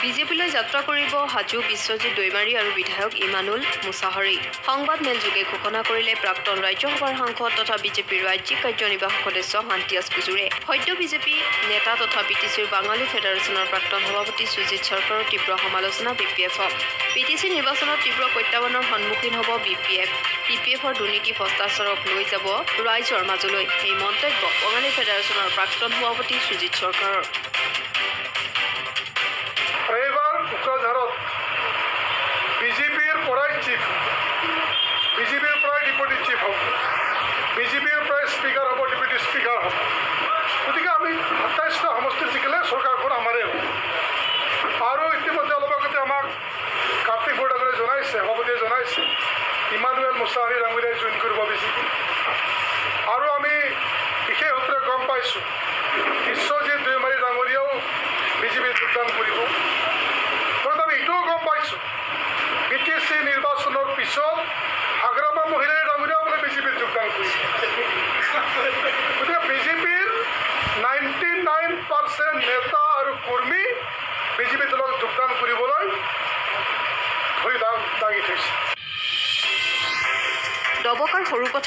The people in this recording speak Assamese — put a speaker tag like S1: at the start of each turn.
S1: বিজেপিলৈ যাত্ৰা কৰিব হাজু বিশ্বজিৎ দৈমাৰী আৰু বিধায়ক ইমানুল মুছাহাৰী। সংবাদ মেলযোগে ঘোষণা কৰিলে প্ৰাক্তন ৰাজ্যসভাৰ সাংসদ তথা বিজেপিৰ ৰাজ্যিক কাৰ্যনিৰ্বাহক সদস্য শান্তিয়াছ কুজুৰে। সদ্য বিজেপি নেতা তথা বিটিচিৰ বাঙালী ফেডাৰেশ্যনৰ প্ৰাক্তন সভাপতি সুজিত চৰকাৰৰ তীব্ৰ সমালোচনা BPF-ক। বিটিচি নিৰ্বাচনত তীব্ৰ প্ৰত্যাহ্বানৰ সন্মুখীন হ'ব BPF। PPF-ৰ দুৰ্নীতি ভ্ৰষ্টাচাৰক লৈ যাব ৰাইজৰ মাজলৈ। এই মন্তব্য বাঙালী ফেডাৰেশ্যনৰ প্ৰাক্তন সভাপতি সুজিত চৰকাৰৰ।
S2: এইবাৰ কোকৰাঝাৰত বিজেপিৰ পৰাই চিফ, বিজেপিৰ পৰাই ডিপুটি চিফ হ'ব, বিজেপিৰ পৰাই স্পীকাৰ হ'ব, ডিপুটি স্পীকাৰ হ'ব। গতিকে আমি ২৭টা সমষ্টি জিকিলে চৰকাৰখন আমাৰে হ'ব। আৰু ইতিমধ্যে অলপ আগতে আমাক কাৰ্তিক বৰডাঙৰীয়াই জনাইছে, সভাপতিয়ে জনাইছে ইমানুৱেল মুছাহাৰী ডাঙৰীয়াই জইন কৰিব বিজেপি। আৰু আমি বিশেষ সূত্ৰে গম পাইছোঁ বিশ্বজিৎ দৈমাৰী ডাঙৰীয়াও বিজেপিত যোগদান কৰিব। আমি এইটোও গম পাইছোঁ বিটিচি নিৰ্বাচনৰ পিছত আগ্ৰামা মহিলাই ডাঙৰীয়াও বোলে বিজেপিত যোগদান কৰিব। গতিকে বিজেপিৰ 99% নেতা আৰু কৰ্মী বিজেপি দলত যোগদান কৰিবলৈ ধৰি দাঙি থৈছে।
S1: ডবকাৰ সৰু কথা